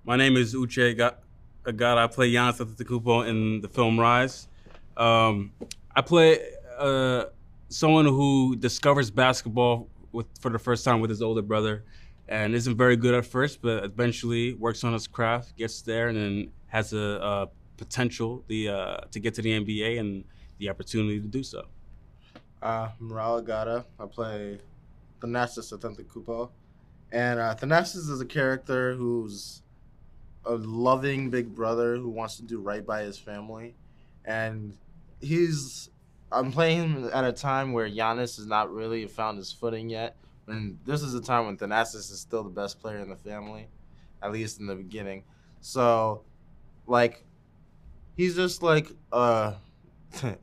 My name is Uche Agada. I play Giannis Antetokounmpo in the film Rise. I play someone who discovers basketball for the first time with his older brother, and isn't very good at first, but eventually works on his craft, gets there, and then has a potential to get to the NBA and the opportunity to do so. I'm Ral Agada. I play Thanasis Antetokounmpo. And Thanasis is a character who's a loving big brother who wants to do right by his family. And I'm playing him at a time where Giannis has not really found his footing yet. And this is a time when Thanasis is still the best player in the family, at least in the beginning. So, he's just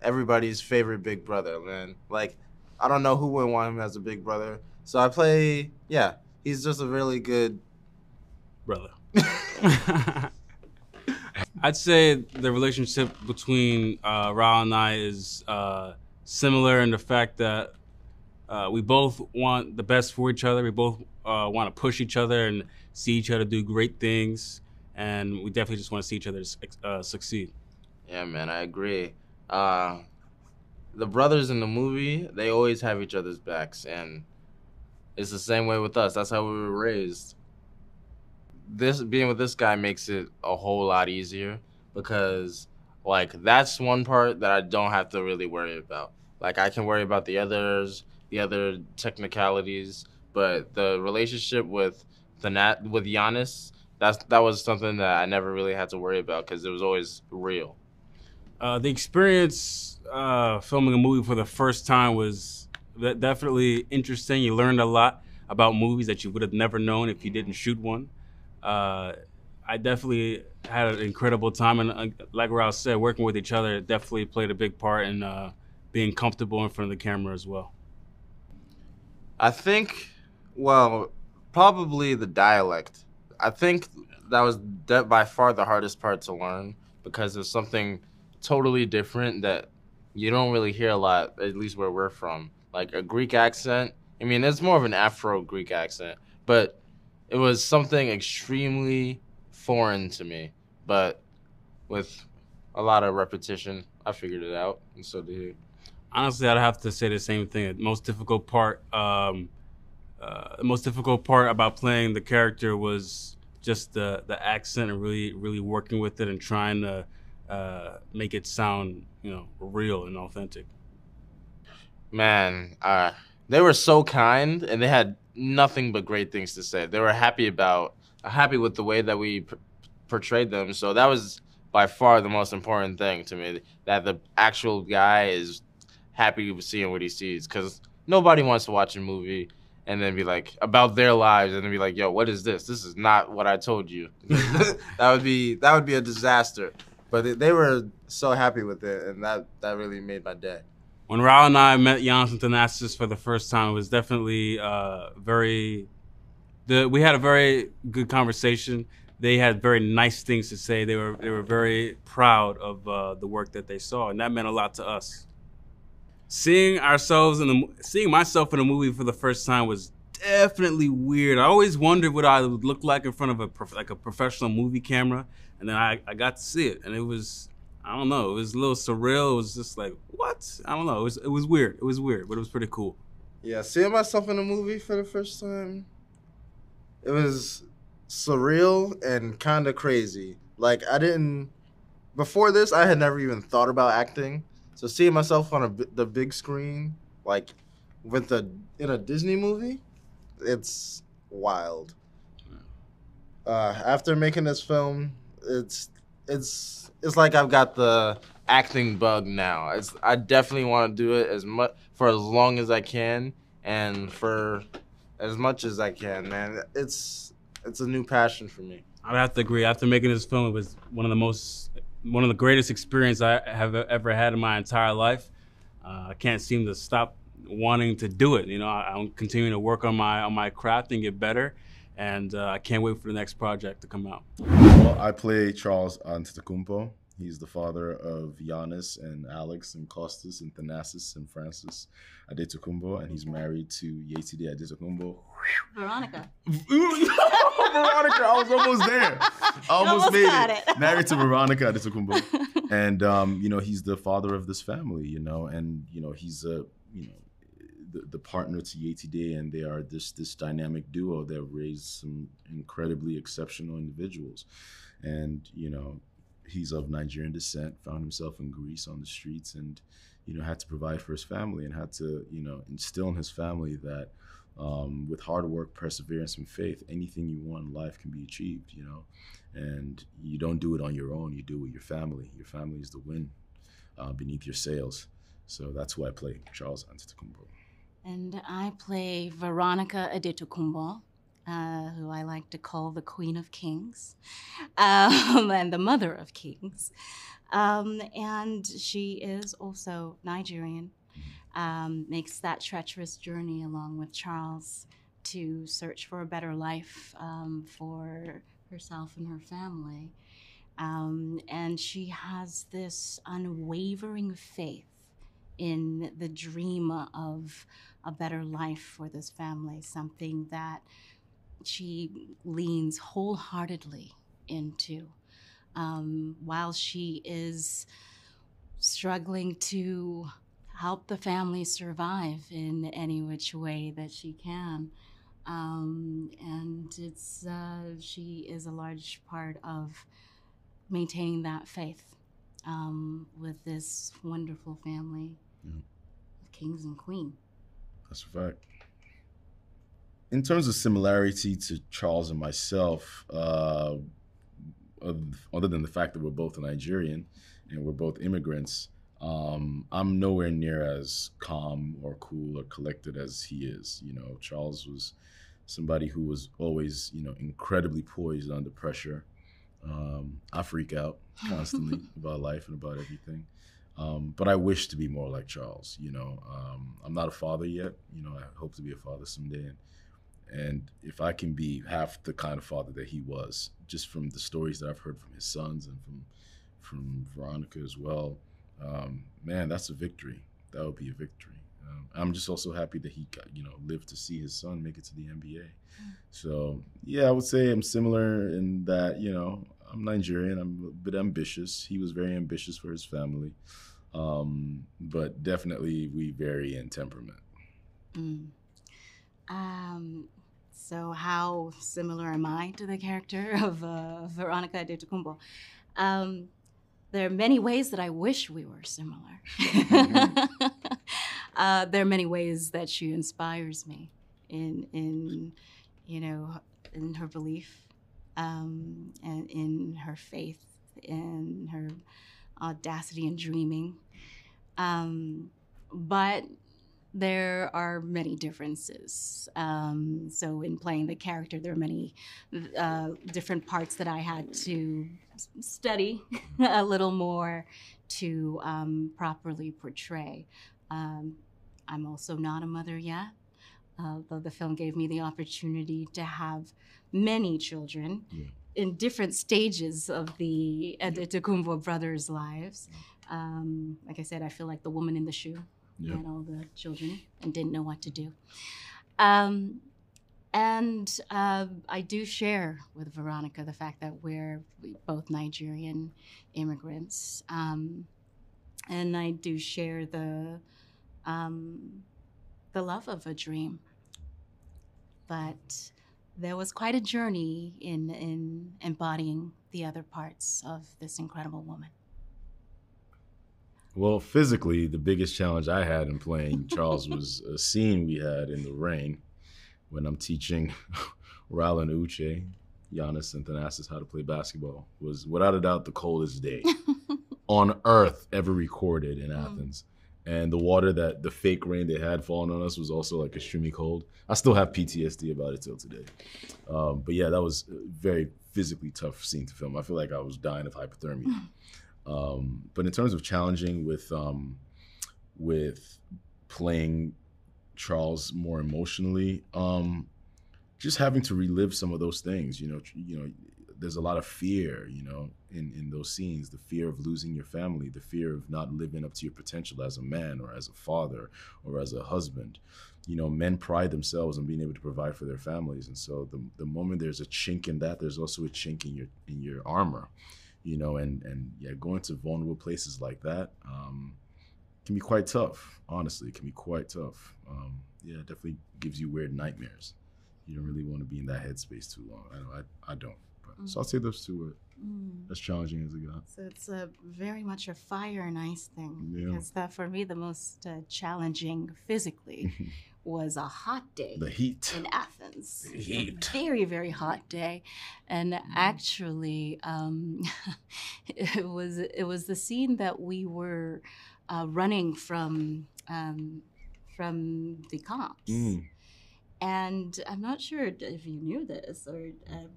everybody's favorite big brother, man. I don't know who wouldn't want him as a big brother. So he's just a really good brother. I'd say the relationship between Ral and I is similar in the fact that we both want the best for each other. We both want to push each other and see each other do great things. And we definitely just want to see each other succeed. Yeah, man, I agree. The brothers in the movie, they always have each other's backs, and it's the same way with us. That's how we were raised. Being with this guy makes it a whole lot easier because, that's one part that I don't have to really worry about. I can worry about the other technicalities, but the relationship with Giannis, that was something that I never really had to worry about because it was always real. The experience filming a movie for the first time was definitely interesting. You learned a lot about movies that you would have never known if you didn't shoot one. I definitely had an incredible time, and like Rouse said, working with each other definitely played a big part in being comfortable in front of the camera as well. I think, probably the dialect. I think that was by far the hardest part to learn because it's something totally different that you don't really hear a lot, at least where we're from. A Greek accent. I mean, it's more of an Afro-Greek accent, but it was something extremely foreign to me. But with a lot of repetition, I figured it out, and so did he. Honestly, I'd have to say the same thing. The most difficult part about playing the character was just the accent and really working with it and trying to make it sound, real and authentic. Man, they were so kind, and they had nothing but great things to say. They were happy with the way that we portrayed them. So that was by far the most important thing to me, that the actual guy is happy with seeing what he sees, because nobody wants to watch a movie and then be about their lives and then be yo, what is this? This is not what I told you. that would be a disaster. But they were so happy with it, and that really made my day. When Ral and I met Giannis and Thanasis for the first time, it was definitely we had a very good conversation. They had very nice things to say. They were very proud of the work that they saw, and that meant a lot to us. Seeing myself in a movie for the first time was definitely weird. I always wondered what I would look like in front of a professional movie camera, and then I got to see it, and it was, I don't know, it was a little surreal. It was just what? I don't know. It was weird. It was weird, but it was pretty cool. Yeah, seeing myself in a movie for the first time, it was surreal and kind of crazy. Before this, I had never even thought about acting. So seeing myself on the big screen, in a Disney movie, it's wild. After making this film, it's like I've got the acting bug now. I definitely want to do it for as long as I can and for as much as I can, man. It's a new passion for me. I'd have to agree. After making this film, it was one of the greatest experiences I have ever had in my entire life. I can't seem to stop wanting to do it. I'm continuing to work on my craft and get better, and I can't wait for the next project to come out. Well, I play Charles Antetokounmpo. He's the father of Giannis and Alex and Costas and Thanasis and Francis Antetokounmpo, and he's married to Yetide Badaki. Veronica. Veronica, I was almost there. I almost made got it. Married to Veronica Antetokounmpo. And, he's the father of this family, and, he's the partner to Yetide, and they are this dynamic duo that raised some incredibly exceptional individuals. And, he's of Nigerian descent, found himself in Greece on the streets, and, had to provide for his family, and had to, instill in his family that with hard work, perseverance, and faith, anything you want in life can be achieved, and you don't do it on your own, you do it with your family. Your family is the wind beneath your sails. So that's who I play, Charles Antetokounmpo. And I play Veronica Antetokounmpo, who I like to call the Queen of Kings, and the Mother of Kings. And she is also Nigerian, makes that treacherous journey along with Charles to search for a better life for herself and her family. And she has this unwavering faith in the dream of a better life for this family, something that she leans wholeheartedly into, while she is struggling to help the family survive in any which way that she can. And she is a large part of maintaining that faith with this wonderful family of kings and queen. That's a fact. In terms of similarity to Charles and myself, other than the fact that we're both Nigerian and we're both immigrants, I'm nowhere near as calm or cool or collected as he is. Charles was somebody who was always, incredibly poised under pressure. I freak out constantly about life and about everything. But I wish to be more like Charles. I'm not a father yet. I hope to be a father someday. And if I can be half the kind of father that he was, just from the stories that I've heard from his sons and from Veronica as well, man, that's a victory. That would be a victory. I'm just also happy that he got, lived to see his son make it to the NBA. So yeah, I would say I'm similar in that, I'm Nigerian. I'm a bit ambitious. He was very ambitious for his family. But definitely we vary in temperament. So how similar am I to the character of Veronica Antetokounmpo? There are many ways that I wish we were similar. There are many ways that she inspires me in her belief, and in her faith, in her audacity and dreaming. But there are many differences. So in playing the character, there are many different parts that I had to study a little more to properly portray. I'm also not a mother yet, though the film gave me the opportunity to have many children in different stages of the Antetokounmpo brothers' lives. Like I said, I feel like the woman in the shoe. Had all the children and didn't know what to do. And I do share with Veronica the fact that we're both Nigerian immigrants. And I do share the love of a dream. But there was quite a journey in embodying the other parts of this incredible woman. Well, physically, the biggest challenge I had in playing Charles was a scene we had in the rain when I'm teaching Ral and Uche, Giannis and Thanasis how to play basketball. Was without a doubt the coldest day on earth ever recorded in Athens. And the water the fake rain they had fallen on us was also like extremely cold. I still have PTSD about it till today. But yeah, that was a very physically tough scene to film. I feel like I was dying of hypothermia. But in terms of challenging with playing Charles more emotionally, just having to relive some of those things, there's a lot of fear, you know, in those scenes, the fear of losing your family, the fear of not living up to your potential as a man or as a father or as a husband. You know, men pride themselves on being able to provide for their families. And so the moment there's a chink in that, there's also a chink in your armor, you know, and yeah, going to vulnerable places like that can be quite tough. Honestly, it can be quite tough. Yeah, it definitely gives you weird nightmares. You don't really want to be in that headspace too long. I don't. But, so I'll say those two were as challenging as it got. So it's very much a fire and ice thing. Yeah. Because that, for me, the most challenging physically was a hot day. The heat. In Athens. The heat. A very, very hot day. And actually, it was the scene that we were running from the cops. And I'm not sure if you knew this, or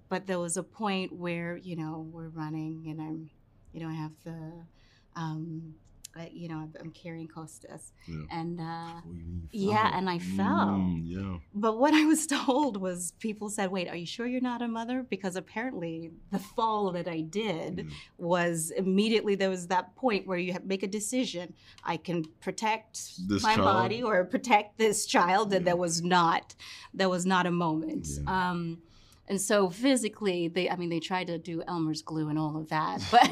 but there was a point where, you know, we're running and I'm, you know, I have the, you know, I'm carrying Costas, and and I fell. But what I was told was, people said, "Wait, are you sure you're not a mother?" Because apparently the fall that I did was immediately, there was that point where you make a decision: I can protect my body or protect this child, and there was not a moment. And so physically, they tried to do Elmer's glue and all of that, but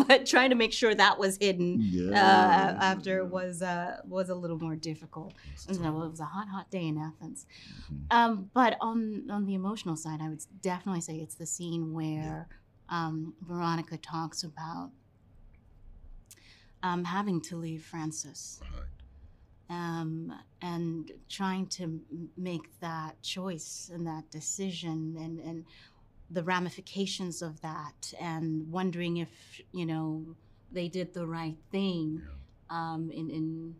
but trying to make sure that was hidden after was a little more difficult. And so it was a hot day in Athens. But on the emotional side, I would definitely say it's the scene where Veronica talks about having to leave Francis. And trying to make that choice and that decision and the ramifications of that, and wondering if, you know, they did the right thing in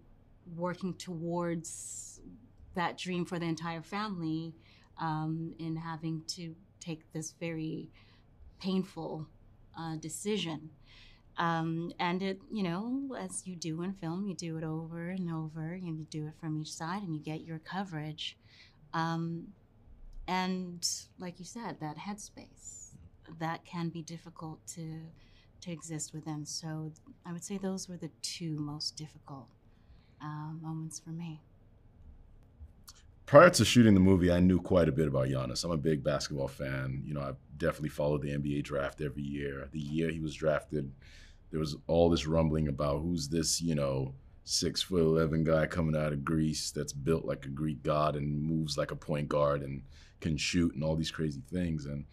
working towards that dream for the entire family, in having to take this very painful decision. And it, you know, as you do in film, you do it over and over, and you do it from each side, and you get your coverage. And like you said, that headspace, that can be difficult to exist within. So I would say those were the two most difficult moments for me. Prior to shooting the movie, I knew quite a bit about Giannis. I'm a big basketball fan. You know, I've definitely followed the NBA draft every year. The year he was drafted, there was all this rumbling about who's this, you know, 6'11" guy coming out of Greece that's built like a Greek god and moves like a point guard and can shoot and all these crazy things. And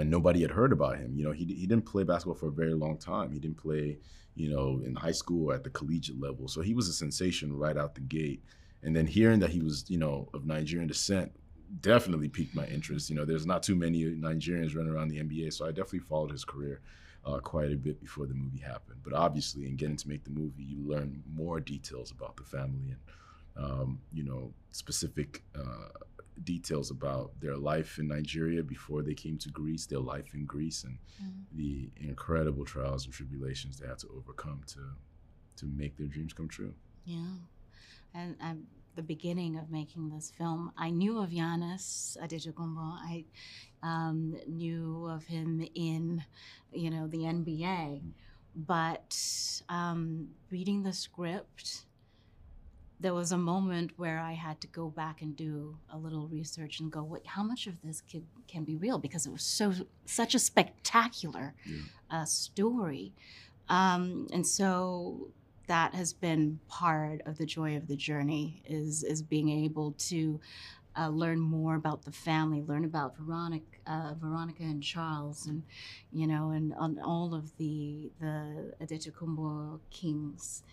nobody had heard about him. You know, he didn't play basketball for a very long time. He didn't play, you know, in high school or at the collegiate level. So he was a sensation right out the gate. And then hearing that he was, you know, of Nigerian descent definitely piqued my interest. You know, there's not too many Nigerians running around the NBA, so I definitely followed his career quite a bit before the movie happened. But obviously, in getting to make the movie, you learn more details about the family and, you know, specific details about their life in Nigeria before they came to Greece, their life in Greece, and the incredible trials and tribulations they had to overcome to make their dreams come true. Yeah. And the beginning of making this film, I knew of Giannis Antetokounmpo. I knew of him in, you know, the NBA. But reading the script, there was a moment where I had to go back and do a little research and go, wait, how much of this can be real? Because it was such a spectacular story. And so that has been part of the joy of the journey, is being able to learn more about the family, learn about Veronica and Charles, and, you know, and on all of the Antetokounmpo kings,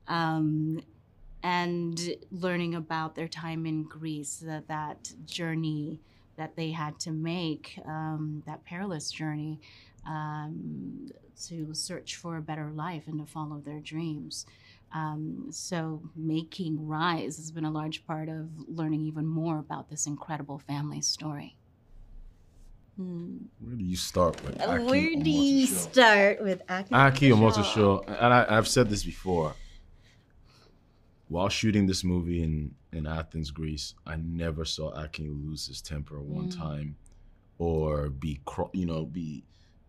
and learning about their time in Greece, that journey that they had to make, that perilous journey, to search for a better life and to follow their dreams. So making Rise has been a large part of learning even more about this incredible family story. Where do you start with Akin Omotoso? Where do you start with Akin Omotoso? And I've said this before. While shooting this movie in Athens, Greece, I never saw Akin lose his temper one time, or be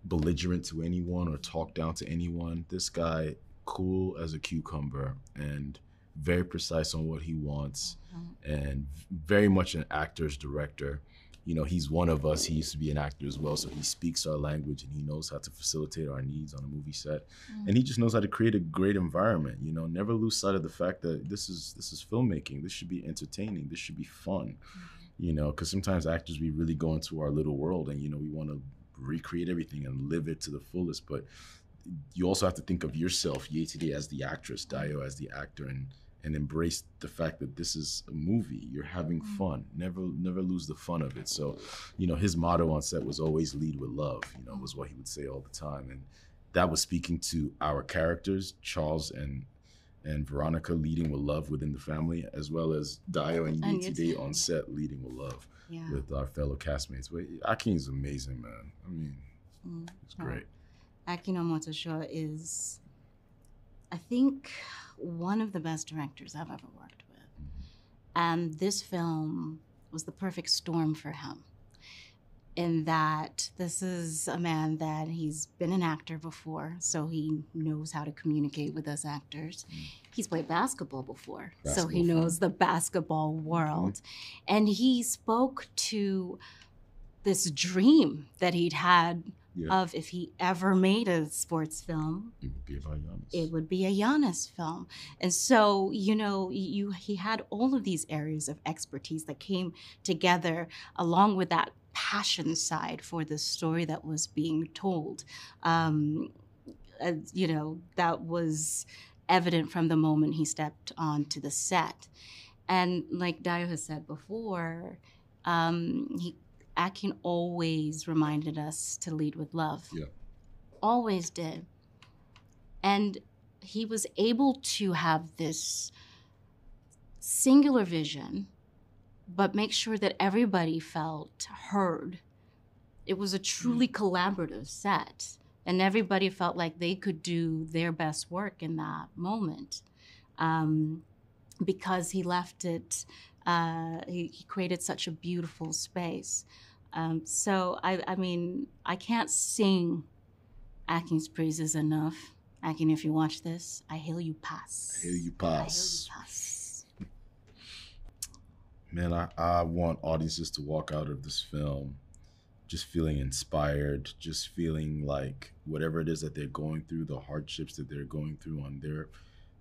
belligerent to anyone or talk down to anyone. This guy, cool as a cucumber and very precise on what he wants, and very much an actor's director. You know, he's one of us. He used to be an actor as well, so he speaks our language and he knows how to facilitate our needs on a movie set. And he just knows how to create a great environment. You know, never lose sight of the fact that this is filmmaking. This should be entertaining. This should be fun. You know, because sometimes actors, we really go into our little world and, you know, we want to recreate everything and live it to the fullest. But you also have to think of yourself, Yetide, as the actress, Dayo as the actor, and embrace the fact that this is a movie. You're having fun. Never lose the fun of it. So, you know, his motto on set was always lead with love, you know, was what he would say all the time. And that was speaking to our characters, Charles and Veronica, leading with love within the family, as well as Dayo and Yetide on set leading with love with our fellow castmates. But Akin is amazing, man. I mean, it's great. Akin Omotoso is, I think, one of the best directors I've ever worked with. And this film was the perfect storm for him, in that this is a man that he's been an actor before, so he knows how to communicate with us actors. He's played basketball before, so he knows the basketball world. And he spoke to this dream that he'd had of, if he ever made a sports film, it would be about Giannis. It would be a Giannis film. And so, you know, he had all of these areas of expertise that came together along with that passion side for the story that was being told. You know, that was evident from the moment he stepped onto the set. And like Dayo has said before, Akin always reminded us to lead with love. Yeah. Always did. And he was able to have this singular vision, but make sure that everybody felt heard. It was a truly collaborative set, and everybody felt like they could do their best work in that moment, because he left it, he created such a beautiful space. So, I mean, I can't sing Akin's praises enough. Akin, if you watch this, I hail you pass. I hail you pass. I hail you pass. Man, I want audiences to walk out of this film just feeling inspired, just feeling like whatever it is that they're going through, the hardships that they're going through on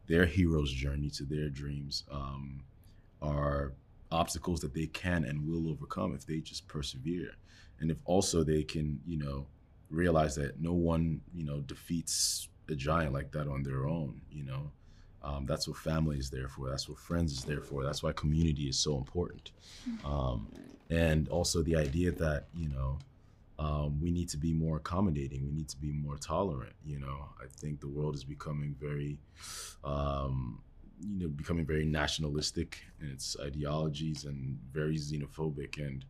their hero's journey to their dreams, are obstacles that they can and will overcome if they just persevere. And if also they can, you know, realize that no one, you know, defeats a giant like that on their own, you know. That's what family is there for. That's what friends is there for. That's why community is so important. And also the idea that, you know, we need to be more accommodating. We need to be more tolerant. You know, I think the world is becoming very, becoming very nationalistic in its ideologies and very xenophobic. And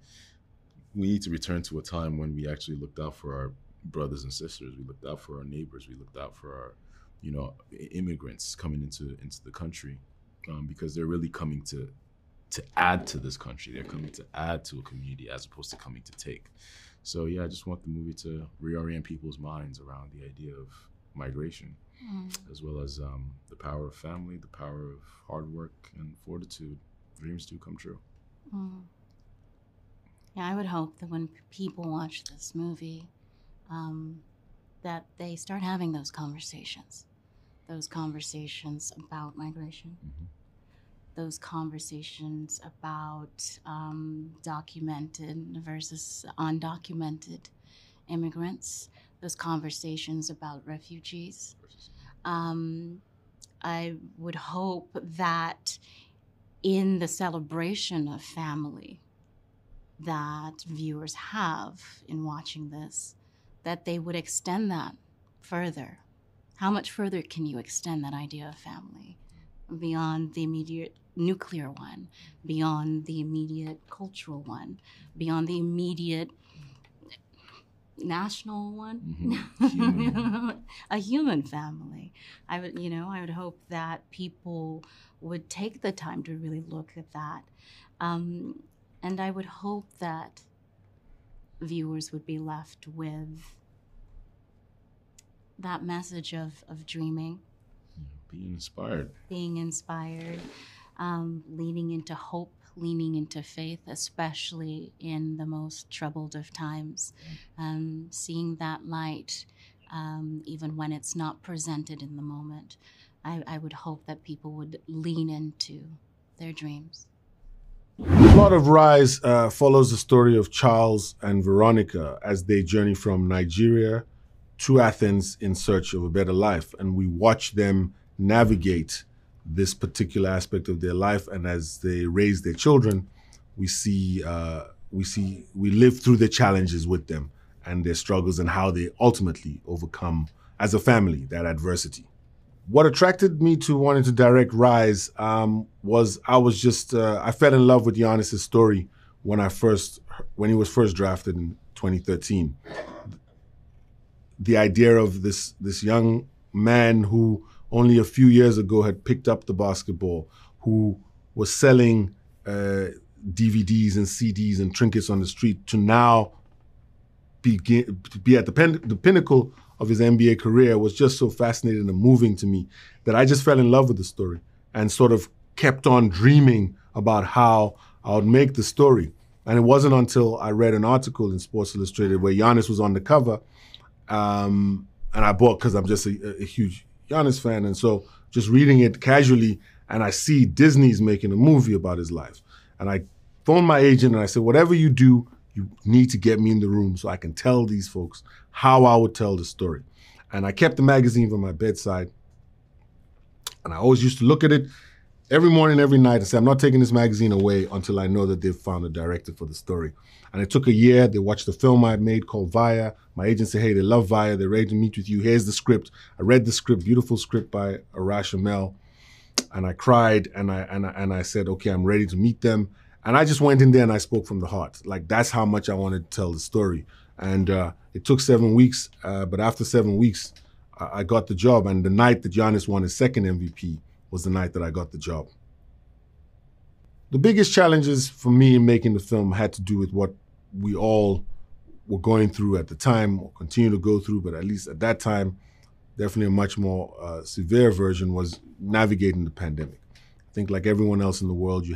we need to return to a time when we actually looked out for our brothers and sisters. We looked out for our neighbors. We looked out for our, you know, immigrants coming into the country, because they're really coming to add to this country. They're coming to add to a community as opposed to coming to take. So yeah, I just want the movie to reorient people's minds around the idea of migration, as well as the power of family, the power of hard work and fortitude. Dreams do come true. Yeah, I would hope that when people watch this movie, that they start having those conversations about migration, those conversations about documented versus undocumented immigrants, those conversations about refugees. I would hope that in the celebration of family that viewers have in watching this, that they would extend that further. How much further can you extend that idea of family beyond the immediate nuclear one, beyond the immediate cultural one, beyond the immediate national one? A human family. I would hope that people would take the time to really look at that. And I would hope that viewers would be left with that message of dreaming, Being inspired. being inspired, leaning into hope, leaning into faith, especially in the most troubled of times, seeing that light, even when it's not presented in the moment. I would hope that people would lean into their dreams. The plot of Rise follows the story of Charles and Veronica as they journey from Nigeria to Athens in search of a better life. And we watch them navigate this particular aspect of their life. And as they raise their children, we live through the challenges with them and their struggles and how they ultimately overcome as a family that adversity. What attracted me to wanting to direct Rise was I fell in love with Giannis' story when he was first drafted in 2013. The idea of this young man who only a few years ago had picked up the basketball, who was selling DVDs and CDs and trinkets on the street, to now be at the pinnacle of his NBA career was just so fascinating and moving to me that I just fell in love with the story and sort of kept on dreaming about how I would make the story. And it wasn't until I read an article in Sports Illustrated where Giannis was on the cover, and I bought because I'm just a huge Giannis fan. And so just reading it casually, and I see Disney's making a movie about his life. And I phoned my agent and I said, whatever you do, you need to get me in the room so I can tell these folks how I would tell the story. And I kept the magazine by my bedside. And I always used to look at it every morning, every night, and say, I'm not taking this magazine away until I know that they've found a director for the story. And it took a year. They watched the film I made called Via. My agent said, hey, they love Via. They're ready to meet with you. Here's the script. I read the script, beautiful script by Arash Amel. And I cried and I said, okay, I'm ready to meet them. And I just went in there and I spoke from the heart. Like, that's how much I wanted to tell the story. And it took 7 weeks, but after 7 weeks, I got the job. And the night that Giannis won his second MVP was the night that I got the job. The biggest challenges for me in making the film had to do with what we all were going through at the time, or continue to go through, but at least at that time, definitely a much more severe version was navigating the pandemic. I think like everyone else in the world,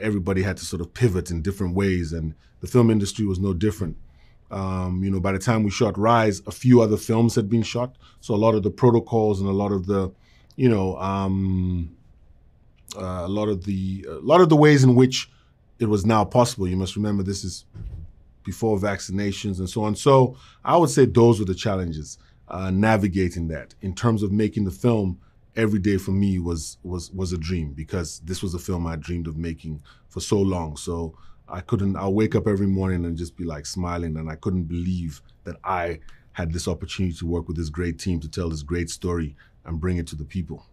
everybody had to sort of pivot in different ways, and the film industry was no different. By the time we shot Rise, a few other films had been shot, so a lot of the protocols and a lot of the, a lot of the ways in which it was now possible. You must remember this is before vaccinations and so on. So I would say those were the challenges, navigating that. In terms of making the film, every day for me was a dream, because this was a film I dreamed of making for so long. So I'll wake up every morning and just be like smiling, and I couldn't believe that I had this opportunity to work with this great team to tell this great story and bring it to the people.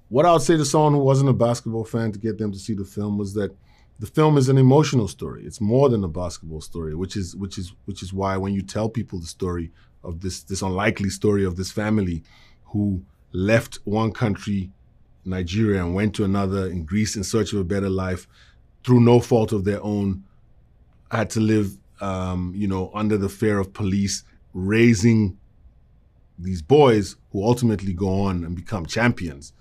What I would say to someone who wasn't a basketball fan to get them to see the film was that the film is an emotional story. It's more than a basketball story, which is why when you tell people the story of this unlikely story of this family who left one country, Nigeria, and went to another in Greece in search of a better life through no fault of their own, had to live, under the fear of police, raising these boys who ultimately go on and become champions.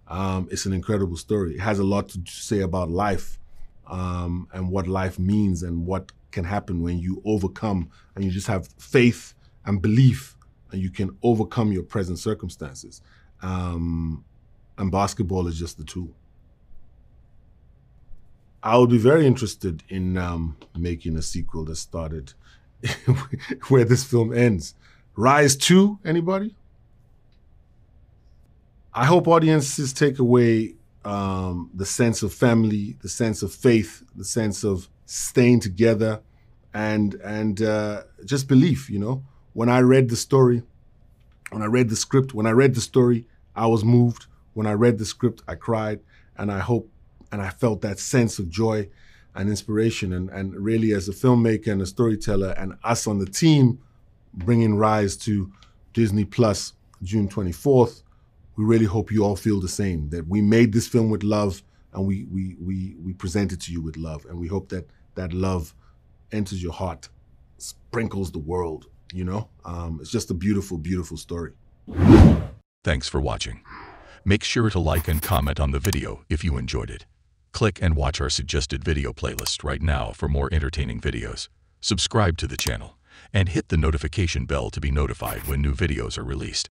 It's an incredible story. It has a lot to say about life, and what life means and what can happen when you overcome and you just have faith and belief and you can overcome your present circumstances. And basketball is just the tool. I would be very interested in making a sequel that started where this film ends. Rise 2, anybody? I hope audiences take away the sense of family, the sense of faith, the sense of staying together, and just belief, When I read the story, when I read the script, when I read the story, I was moved. When I read the script, I cried, and I felt that sense of joy and inspiration. And really, as a filmmaker and a storyteller, and us on the team bringing Rise to Disney Plus June 24th, we really hope you all feel the same, that we made this film with love and we present it to you with love. And we hope that that love enters your heart sprinkles the world, you know? It's just a beautiful, beautiful story. Thanks for watching. Make sure to like and comment on the video if you enjoyed it. Click and watch our suggested video playlist right now for more entertaining videos. Subscribe to the channel and hit the notification bell to be notified when new videos are released.